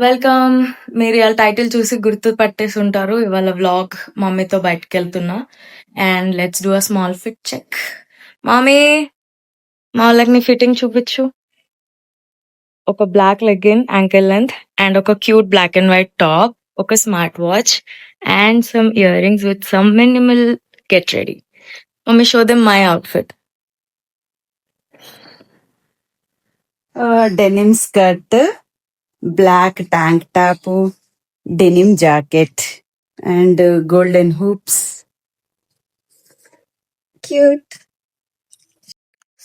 Welcome. మీరు ఇయాల title చూసి గుర్తుపట్టేసుంటారు. ఇవాళ వ్లాగ్ మమ్మీతో బయటికెళ్తున్నా. And let's do a small fit check. Mommy, మా వాళ్ళకి నీ ఫిట్టింగ్ చూపించు. ఒక black legging ankle length and ఒక cute black and white top, ఒక smart watch and some ear rings with some minimal get ready. Mommy, show them my outfit. Denim skirt, black tank top, denim jacket and golden hoops. Cute.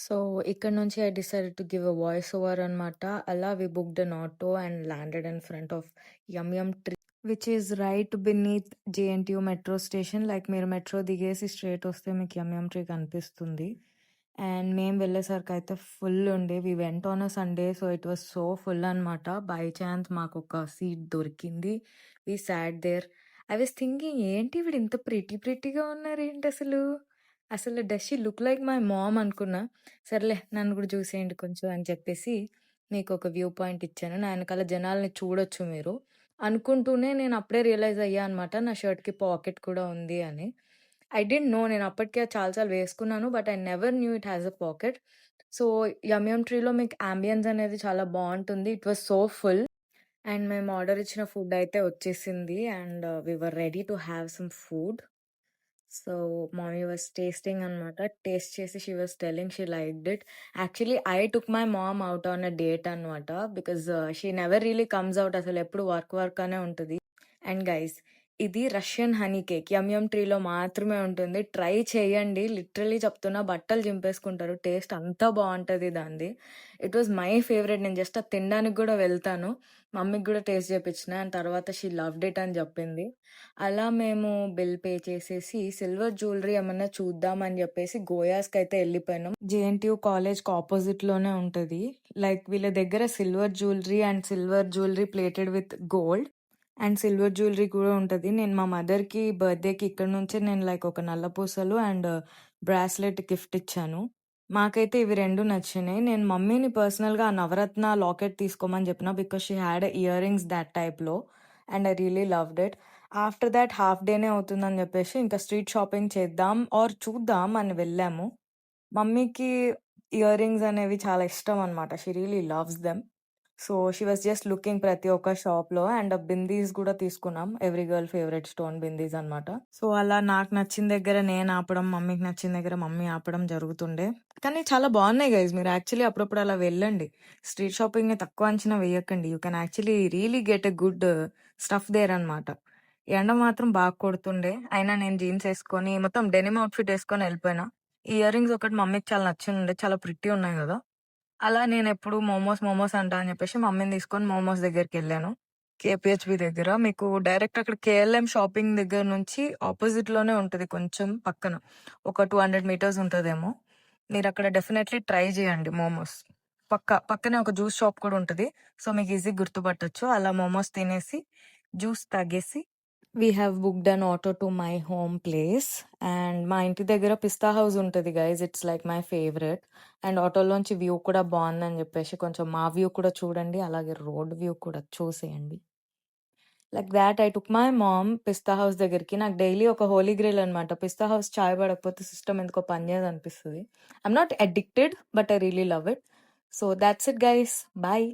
So ఇక్కడ నుంచి I decided to give a voice over అనమాట. అలా వి booked an auto and landed in front of yum yum tree, which is right beneath JNTU metro station. Like మీరు metro దిగేసి straight వస్తే మీకు యమ్ yum tree కనిపిస్తుంది. And మేము వెళ్ళేసరికి అయితే ఫుల్ ఉండే. We went on a Sunday, so it was so full అనమాట. బై ఛాన్స్ మాకు ఒక సీట్ దొరికింది. We sat there. I was thinking, ఏంటి వీడు ఇంత ప్రిటీగా ఉన్నారు ఏంటి అసలు. అసలు does she look like my mom అనుకున్నా. సర్లే నన్ను కూడా చూసేయండి కొంచెం అని చెప్పేసి మీకు ఒక వ్యూ పాయింట్ ఇచ్చాను. నా వెనకాల జనాల్ని చూడొచ్చు మీరు. అనుకుంటూనే నేను అప్పుడే రియలైజ్ అయ్యా అనమాట నా షర్ట్కి పాకెట్ కూడా ఉంది అని. ఐ డెంట్ నో, నేను అప్పటికే చాలాసార్లు వేసుకున్నాను, but I never knew it has a pocket. So yum yum ట్రీలో మీకు అంబియన్స్ అనేది చాలా బాగుంటుంది. It was so full. And మేము ఆర్డర్ ఇచ్చిన ఫుడ్ అయితే వచ్చేసింది and we were ready to have some food. So mommy was tasting అనమాట. టేస్ట్ చేసి she was telling she liked it. Actually I took my mom out on a date అనమాట. Because she never really comes out. అసలు ఎప్పుడు work అనే ఉంటుంది. And guys, ఇది Russian honey cake యమ్ yum ట్రీలో మాత్రమే ఉంటుంది. ట్రై చేయండి, లిటరలీ చెప్తున్నా, బట్టలు చింపేసుకుంటారు. టేస్ట్ అంతా బాగుంటుంది దాన్ని. It was my favourite. నేను జస్ట్ అది తినడానికి కూడా వెళ్తాను. మమ్మీకి కూడా టేస్ట్ చేపించిన అండ్ తర్వాత షీ లవ్డ్ ఇట్ అని చెప్పింది. అలా మేము బిల్ పే చేసేసి సిల్వర్ జ్యువెలరీ ఏమన్నా చూద్దామని చెప్పేసి గోయాస్కి అయితే వెళ్ళిపోయినాం. జేఎన్టీయూ కాలేజ్కి ఆపోజిట్లోనే ఉంటుంది. లైక్ వీళ్ళ దగ్గర silver jewellery and silver jewellery plated with gold and silver jewellery కూడా ఉంటుంది. నేను మా మదర్కి బర్త్డేకి ఇక్కడ నుంచే నేను లైక్ ఒక నల్ల పూసలు అండ్ బ్రాస్లెట్ గిఫ్ట్ ఇచ్చాను. మాకైతే ఇవి రెండు నచ్చినాయి. నేను మమ్మీని పర్సనల్గా ఆ నవరత్న లాకెట్ తీసుకోమని చెప్పిన because she had ear rings that టైప్లో and I really loved it. After that half డేనే అవుతుందని చెప్పేసి ఇంకా స్ట్రీట్ షాపింగ్ చేద్దాం ఆర్ చూద్దాం అని వెళ్ళాము. మమ్మీకి ఇయర్ రింగ్స్ అనేవి చాలా ఇష్టం అనమాట. She really loves them. So she was just looking ప్రతి ఒక్క షాప్లో అండ్ బిందీస్ కూడా తీసుకున్నాం. Every girl favourite stone bindis అనమాట. సో అలా నాకు నచ్చిన దగ్గర నేను ఆపడం, మమ్మీకి నచ్చిన దగ్గర మమ్మీ ఆపడం జరుగుతుండే. కానీ చాలా బాగున్నాయి గైజ్. మీరు యాక్చువల్లీ అప్పుడప్పుడు అలా వెళ్ళండి. స్ట్రీట్ షాపింగ్ని తక్కువ అంచనా వేయకండి. You can actually really get a good stuff there అనమాట. ఎండ మాత్రం బాగా కొడుతుండే. అయినా నేను జీన్స్ వేసుకొని మొత్తం డెనిమ్ అవుట్ఫిట్ వేసుకొని వెళ్ళిపోయినా. ఈ ఇయర్ రింగ్స్ ఒకటి మమ్మీకి చాలా నచ్చిండే. చాలా ప్రిట్టి ఉన్నాయి కదా. అలా నేను ఎప్పుడు మోమోస్ అంటా అని చెప్పేసి మమ్మీని తీసుకొని మోమోస్ దగ్గరికి వెళ్ళాను. కేపిహెచ్బి దగ్గర మీకు డైరెక్ట్ అక్కడ కేఎల్ఎం షాపింగ్ దగ్గర నుంచి ఆపోజిట్ లోనే ఉంటుంది. కొంచెం పక్కన ఒక 200 మీటర్స్ ఉంటుందేమో. మీరు అక్కడ డెఫినెట్లీ ట్రై చేయండి మోమోస్. పక్కనే ఒక జ్యూస్ షాప్ కూడా ఉంటుంది. సో మీకు ఈజీ గుర్తుపట్టొచ్చు. అలా మోమోస్ తినేసి జ్యూస్ తాగేసి we have booked an auto to my home place. And మా ఇంటి దగ్గర పిస్తా హౌస్ ఉంటుంది guys. It's like my favourite. And ఆటోలోంచి వ్యూ కూడా బాగుందని చెప్పేసి కొంచెం మా వ్యూ కూడా చూడండి, అలాగే రోడ్ వ్యూ కూడా చూసేయండి. Like that I took my ma'am pista house దగ్గరికి. నాకు డైలీ ఒక హోలీ గ్రేల్ అనమాట. పిస్తా హౌస్ చాయ్ పడకపోతే సిస్టమ్ ఎందుకో పనిచేయదు అనిపిస్తుంది. I'm not addicted but I really love it. So that's it guys. Bye.